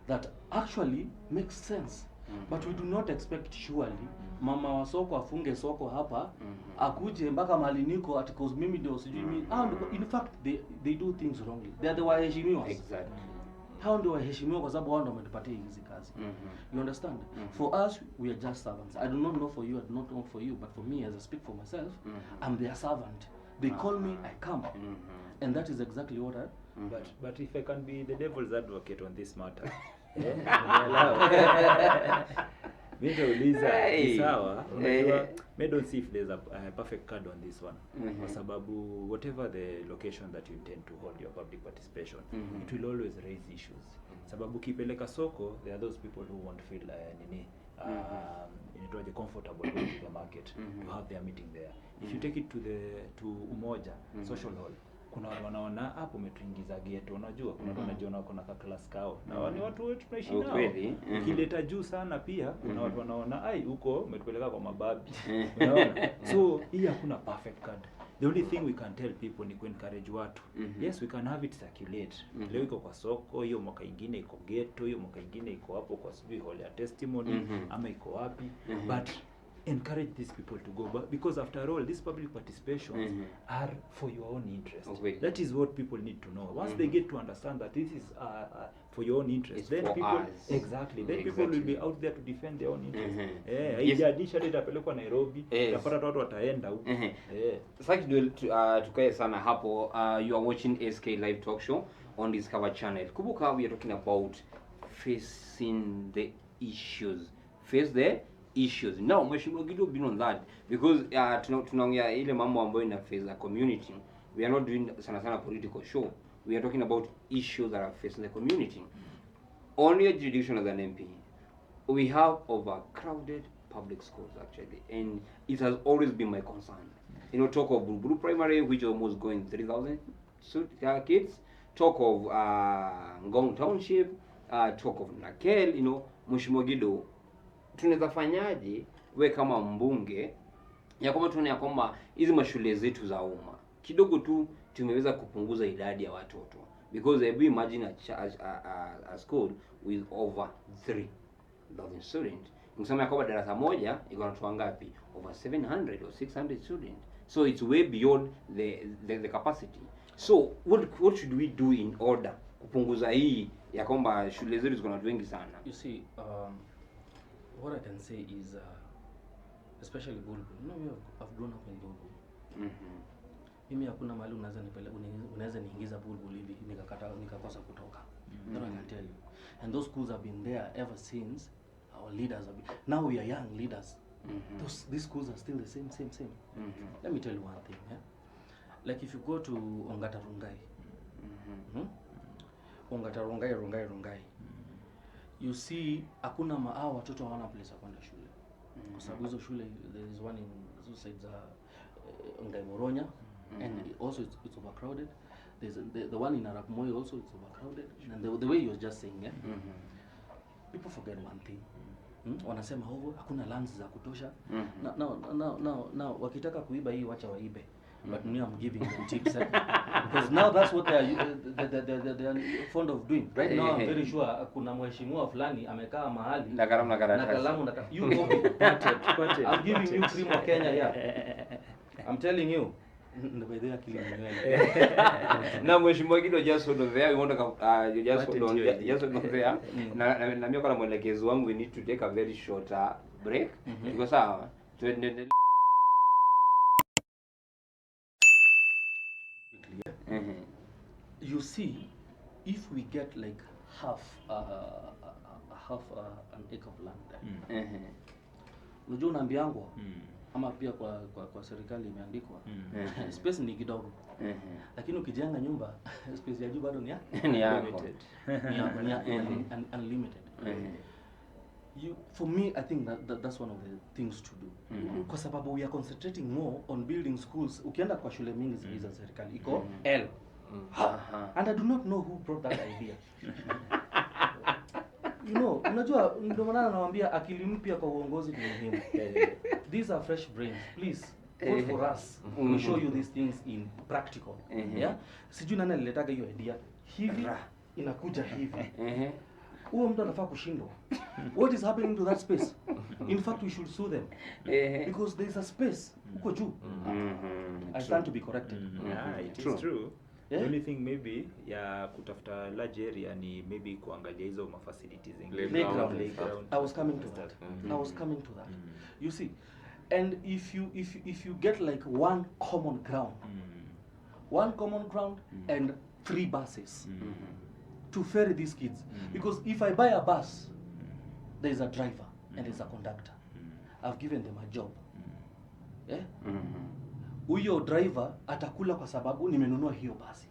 that actually makes sense. But we do not expect surely mama wa soko afunge soko hapa, akuje mpaka mahali niko ati cause mimi ndio sijui mimi. In fact they do things wrongly. They are the waheshimiwa. Exactly. Hao ndio waheshimiwa kwa sababu wao ndio wametupatia hizi kazi. You understand? For us, we are just servants. I do not know for you, I do not know for you, but for me, as I speak for myself, I'm their servant. They call me, I come. And that is exactly what I... But if I can be the devil's advocate on this matter, Nitauliza ni sawa, unajua I don't see if there's a perfect card on this one. Kwa sababu whatever the location that you intend to hold your public participation, it will always raise issues. Sababu kipeleka soko, there are those people who won't feel comfortable going to the market to have their meeting there. If you take it to Umoja social hall, kuna watu wanaona hapo umetuingiza ghetto, unajua kuna watu wanajiona wako na class kao na ni watu wetu tunaishi nao. Ukileta juu sana pia kuna watu wanaona ai huko umetupeleka kwa mababi. Unaona? So hii hakuna perfect card. The only thing we can tell people ni encourage watu. Yes, we can have it circulate. Leo iko kwa soko, hiyo mwaka ingine iko ghetto, hiyo mwaka ingine iko hapo kwa sijui hall ya testimony ama iko wapi. But encourage these people to go back, because after all these public participations are for your own interest. That is what people need to know. Once they get to understand that this is for your own interest, it's then people us. Then people will be out there to defend their own interest. Haijadisha itapelekwa Nairobi, utapata watu wataenda huko. Sasa tukae sana hapo. You are watching SK Live Talk Show on Discover Channel. Kumbuka we are talking about facing the issues. Face the issues. Now, Mheshimiwa Gido been on that because tunaongea ile mambo ambayo ina face the community. We are not doing sana political show. We are talking about issues that are facing the community. On your jurisdiction as an MP, we have overcrowded public schools actually, and it has always been my concern. You know, talk of Bulbulu Primary, which almost going 3,000 kids. Talk of Ngong Township. Talk of Nakel. You know, Mheshimiwa Gido, tunaweza fanyaje we kama mbunge ya kwamba tunaona kwamba hizi mashule zetu za umma kidogo tu tumeweza kupunguza idadi ya watoto, because I imagine a school with over 3,000 students. Nikisema kwamba darasa moja iko na watu wangapi? Over 700 or 600 students. So it's way beyond the capacity. So what should we do in order kupunguza hii ya kwamba shule zetu ziko na watu wengi sana? You see, what I can say is, especially Bulbul. You know, I've grown up in Bulbul. Mimi hakuna mahali unaweza niingiza Bulbul hivi nikakosa kutoka. That I can tell you. And those schools have been there ever since our leaders have been. Now we are young leaders. These schools are still the same. Let me tell you one thing. Like if you go to Ongata Rongai, Rongai. You see, hakuna hao watoto hawana place ya kwenda shule. Kwa sababu hizo shule, there is one in those sides Ngai Moronya, and also it's overcrowded. There's the one in Arap Moi also, it's overcrowded. And the way you were just saying, people forget one thing. Wanasema hakuna lands za kutosha. Now wakitaka kuiba hii wacha waibe. But me, I'm giving them tips because now that's what they are fond of doing. Right now, I'm very sure kuna mheshimiwa fulani amekaa mahali na kalamu you go I'm giving you free more Kenya here. I'm telling you. Na Mheshimiwa Gido just hold there. We want to just hold there. Na mimi kwa mwelekezo wangu we need to take a very short break because you see, if we get like half an acre of land, unajua unaambiangwa ama pia kwa serikali imeandikwa space ni kidogo, lakini ukijenga nyumba space ya juu bado ni unlimited. For me, I think that's one of the things to do. Kwa sababu we are concentrating more on building schools. Ukienda kwa shule mingi za serikali iko L. And I do not know who brought that idea. You know, unajua ndio maana nawaambia akili mpya kwa uongozi ni muhimu. These are fresh brains. Please vote for us. We'll show you these things in practical. Yeah? Sijui nani aliletaga hiyo idea. Hivi inakuja hivi. huo mtu anafaa kushindwa. What is happening to that space? In fact, we should sue them because there is a space huko juu. I stand to be corrected. Yeah, it is true. The only thing maybe ya kutafuta large area ni maybe kuangalia hizo facilities zingine. Playground. I was coming to that. I was coming to that. You see, and if you get like one common ground, and 3 buses to ferry these kids, because if I buy a bus, there is a driver and there's a conductor. I've given them a job. Huyo driver atakula kwa sababu nimenunua hiyo basi.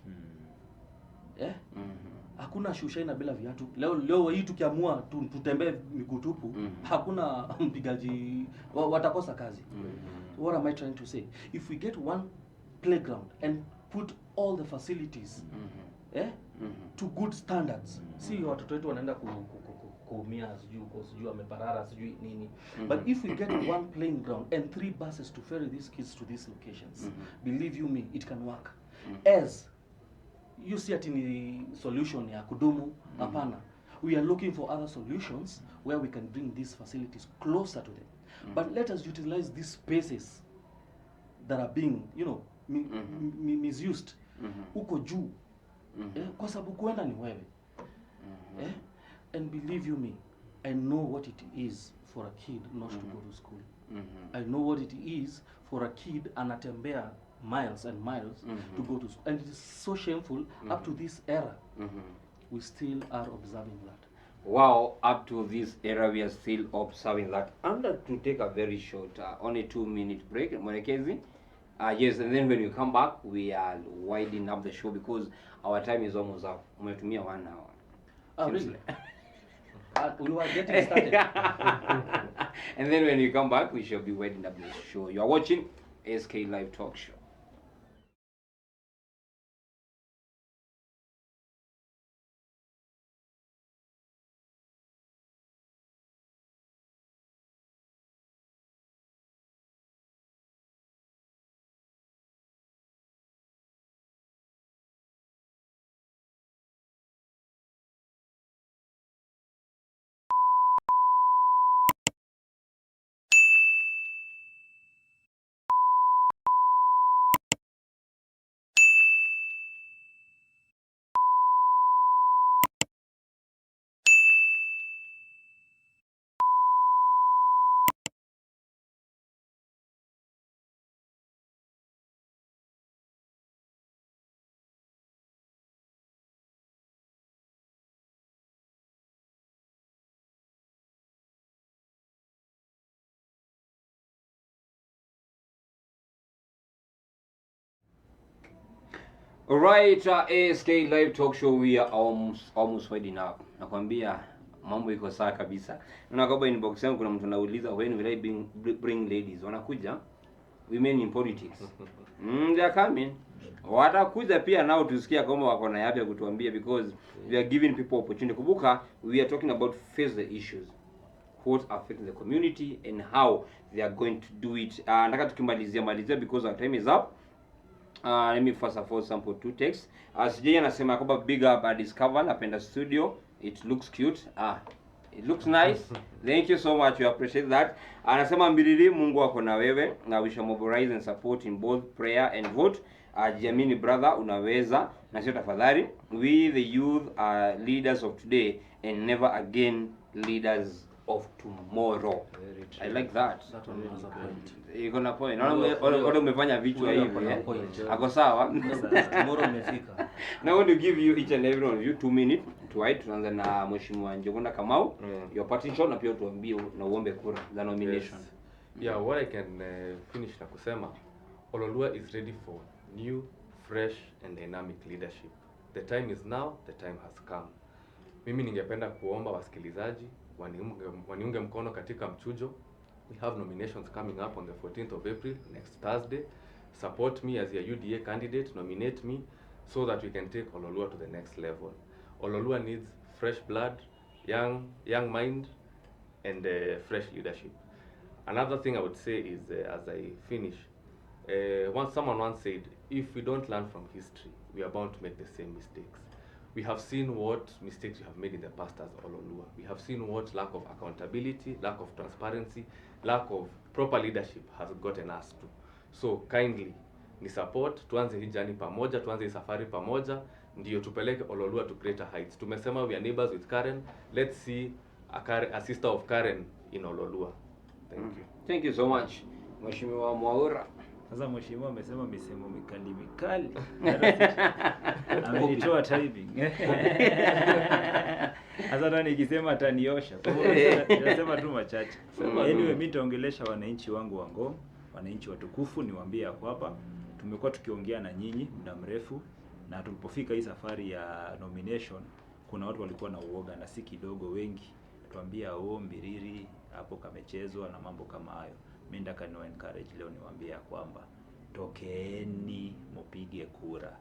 Hakuna shushaina bila viatu. Leo hii tukiamua tutembee miguu tupu, hakuna mpigaji, watakosa kazi. What am I trying to say? If we get one playground and put all the facilities to good standards, si watoto wetu wanaenda kuumia sijui wameparara sijui nini. But if we get one playing ground and 3 buses to ferry these kids to these locations, believe you me, it can work. As you see ati ni solution ya kudumu, hapana. We are looking for other solutions where we can bring these facilities closer to them. But let us utilize these spaces that are being, misused huko juu. Kwa sababu kuenda ni wewe. And believe you me, I know what it is for a kid not to go to school. I know what it is for a kid anatembea miles and miles to go to school. And it is so shameful up to this era. We still are observing that. Wow, up to this era we are still observing that. I'm going to take a very short, only 2-minute break. Mwelekezi. Yes, and then when you come back, we are winding up the show because our time is almost up. Umetumia 1 hour. Oh, really? We were getting started. And then when you come back, we shall be winding up the show. You are watching SK Live Talk Show. Alright, ASK Live Talk Show, we are almost winding up. Nakwambia mambo iko sawa kabisa. Nakwambia inbox yangu kuna mtu anauliza when will I bring ladies? Wanakuja women in politics. They are coming. Watakuja pia nao tusikia kama wako na yapi ya kutuambia because we are giving people opportunity. Kumbuka we are talking about face the issues. What affect the community and how they are going to do it. Nataka tukimalizia because our time is up. Let me first of all sample 2 texts. CJ anasema kwamba big up discover napenda studio. It looks cute. It looks nice. Thank you so much. We appreciate that. Anasema Mbiriri, Mungu ako na wewe. Na we shall mobilize and support in both prayer and vote. Jiamini brother, unaweza. Na sio tafadhali. We the youth are leaders of today and never again leaders of tomorrow. I like that. That one has a point. Iko na point. Naona umefanya vichwa hivi. Ako sawa. Tomorrow umefika. Now I want to give you each and every one of you 2 minutes to write. Tuanza na Mheshimiwa Njuguna KAmau. Your parting shot na pia tuambie na uombe kura za nomination. Yes. Yeah, what I can finish na kusema, Ololua is ready for new, fresh and dynamic leadership. The time is now, the time has come. Mimi ningependa kuomba wasikilizaji waniunge mkono katika mchujo. We have nominations coming up on the 14th of April, next Thursday. Support me as your UDA candidate, nominate me so that we can take Ololua to the next level. Ololua needs fresh blood, young mind and fresh leadership. Another thing I would say is as I finish, someone once said, if we don't learn from history, we are bound to make the same mistakes. we have seen what mistakes we have made in the past as Ololua. We have seen what lack of accountability, lack of transparency, lack of proper leadership has gotten us to. So kindly ni support, tuanze hii journey pamoja, tuanze hii safari pamoja, ndio tupeleke Ololua to greater heights. Tumesema we are neighbors with Karen. Let's see a sister of Karen in Ololua. Thank you. Thank you so much. Mheshimiwa Mwaura. Sasa mheshimiwa amesema misemo mikali. Amenitoa timing. Sasa ndio nikisema ataniosha. Nasema tu machache. Anyway, mimi nitaongelesha wananchi wangu wa Ngong, wananchi watukufu, niwaambie hapa tumekuwa tukiongea na nyinyi muda mrefu, na tulipofika hii safari ya nomination kuna watu walikuwa na uoga na si kidogo, wengi tuambia Hon Mbiriri hapo kamechezwa na mambo kama hayo. Mimi ndaka no encourage leo niwaambie kwamba tokeeni mpige kura.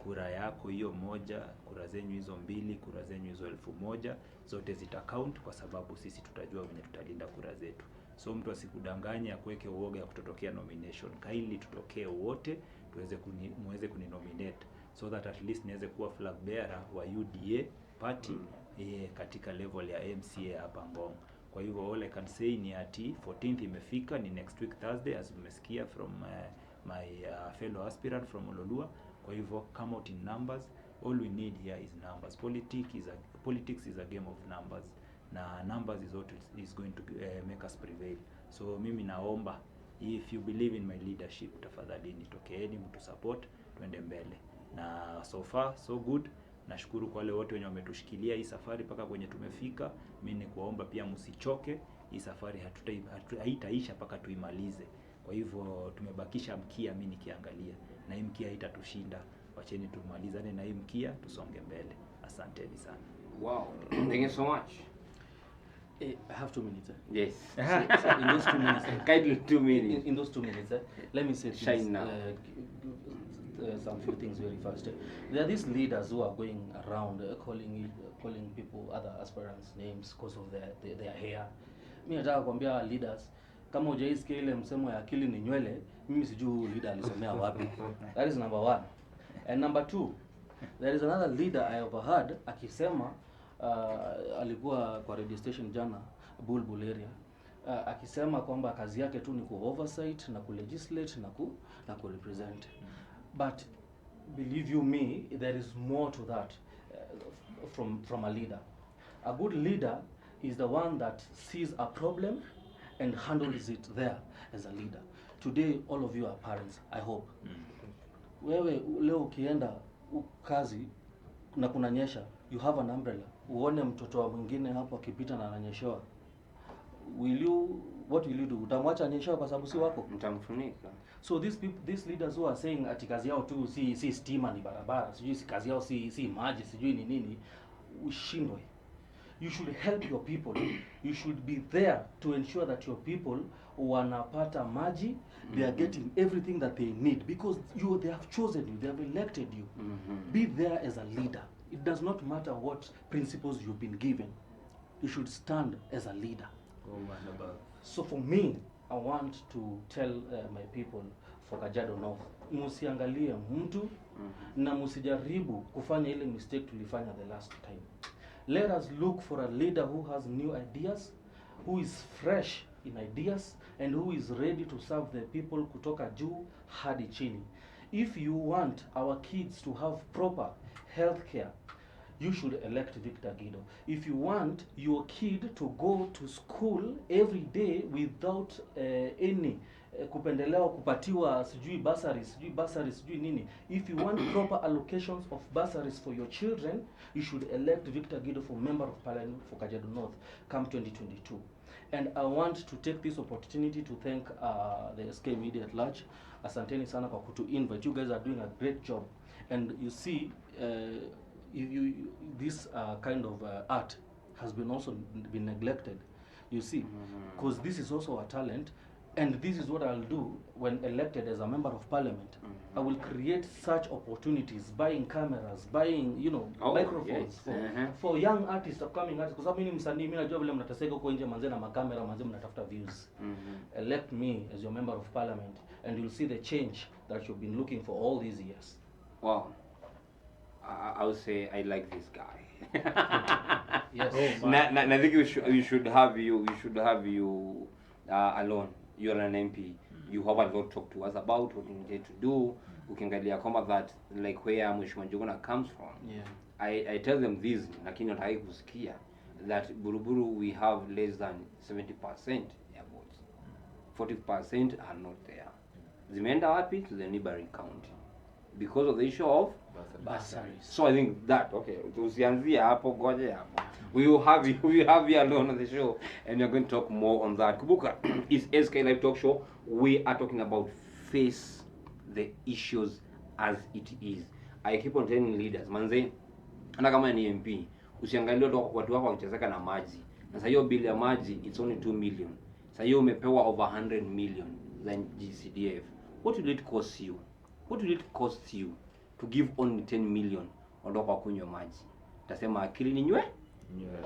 Kura yako hiyo moja, kura zenyu hizo mbili, kura zenyu hizo 1000 zote zita count, kwa sababu sisi tutajua wenye tutalinda kura zetu. So mtu asikudanganye akuweke uoga ya kutotokea nomination. Kaili tutokee wote muweze kuninominate so that at least niweze kuwa flag bearer wa UDA party katika level ya MCA hapa Ngong. Kwa hivyo all I can say ni ati 14th imefika, ni next week Thursday, as mmesikia from my fellow aspirant from Ololua. Kwa hivyo come out in numbers. All we need here is numbers. Politics is a game of numbers, na numbers is going to make us prevail. So mimi naomba, if you believe in my leadership, tafadhali nitokeeni mtu support, tuende mbele. Na so far so good. Nashukuru kwa wale wote wenye wametushikilia hii safari mpaka kwenye tumefika. Mimi ni kuomba pia msichoke. Hii safari haitaisha mpaka tuimalize. Kwa hivyo tumebakisha mkia, mimi nikiangalia, na hii mkia haitatushinda. Wacheni tumalizane na hii mkia, tusonge mbele. Asanteni sana. Wow. Thank you so much. I have 2 minutes. Yes. So in those 2 minutes, Kindly 2 minutes. in those 2 minutes, let me say Shine now. Some few things very fast. There are these leaders who are going around calling people, other aspirants names because of their hair. Mimi nataka kuambia leaders, kama hujaisikia ile msemo ya akili ni nywele, mimi sijui leader alisomea wapi. That is number 1. And number 2, there is another leader I overheard akisema alikuwa kwa radio station jana, Bulbul area, akisema kwamba kazi yake tu ni ku-oversight na ku-legislate na ku-represent. But believe you me, there is more to that from a leader. A good leader is the one that sees a problem and handles it there as a leader. Today, all of you are parents, I hope. Wewe leo ukienda kazi na kunanyesha, you have an umbrella. Uone mtoto wa mwingine hapo akipita na ananyeshewa. What will you do? Utamwacha anyeshewa kwa sababu si wako? Mtamfunika. So these leaders who are saying ati kazi yao tu si stima ni barabara, sijui si kazi yao si maji, sijui ni nini, ushindwe. You should help your people. You should be there to ensure that your people wanapata maji, they are getting everything that they need, because they have chosen you, they have elected you. Be there as a leader. It does not matter what principles you've been given. You should stand as a leader. So for me, I want to tell my people for Kajiado North, musiangalie mtu na musijaribu kufanya ile mistake tulifanya the last time. Let us look for a leader who has new ideas, who is fresh in ideas, and who is ready to serve the people kutoka juu hadi chini. If you want our kids to have proper health care, you should elect Victor Gido. If you want your kid to go to school every day without any kupendelewa kupatiwa sijui bursaries sijui nini, if you want proper allocations of bursaries for your children, you should elect Victor Gido for Member of Parliament for Kajiado North come 2022. And I want to take this opportunity to thank the SK Media at large. Asanteni sana kwa kutu invite. You guys are doing a great job. And you see, this kind of art has been also been neglected, you see, because this is also a talent, and this is what I'll do when elected as a member of parliament. I will create such opportunities, buying cameras, buying microphones for young artists, upcoming artists, because mimi ni msanii, mimi najua vile mnateseka huko nje manze na makamera manze mnatafuta views. Elect me as your member of parliament and you'll see the change that you've been looking for all these years. Wow. I would say I like this guy. Yes. I think we should have you alone. You're an MP. You have a lot to talk to us about what you need to do. Ukiangalia kwamba that like where Mheshimiwa Njuguna comes from. Yeah. I tell them this, lakini nataka kusikia that Buruburu we have less than 70% airports. 40% are not there. Zimeenda wapi? To the neighboring county because of the issue of Bursaries. So I think that usianzie hapo, goje hapo. We will have you alone on the show, and we're going to talk more on that. Kubuka, it's SK Live Talk Show. We are talking about face the issues as it is. I keep on telling leaders, manze, hata kama ni MP, usiangalie watu wako wakiteseka na maji. Na sasa hiyo bill ya maji it's only 2 million. Sasa hiyo umepewa over 100 million than GCDF. What will it cost you? What will it cost you to give only 10 million ondoka kunywa maji? Tasema akili ni nywe?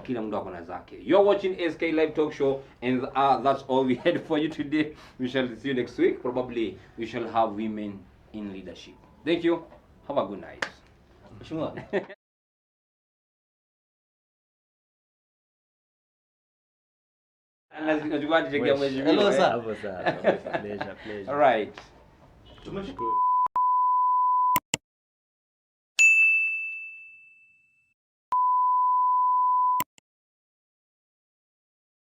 Kila mtu akona zake. You're watching SK Live Talk Show, and that's all we had for you today. We shall see you next week. Probably we shall have women in leadership. Thank you. Have a good night. Mheshimiwa. Hello, sir. Pleasure. All right. Tumeshukuru.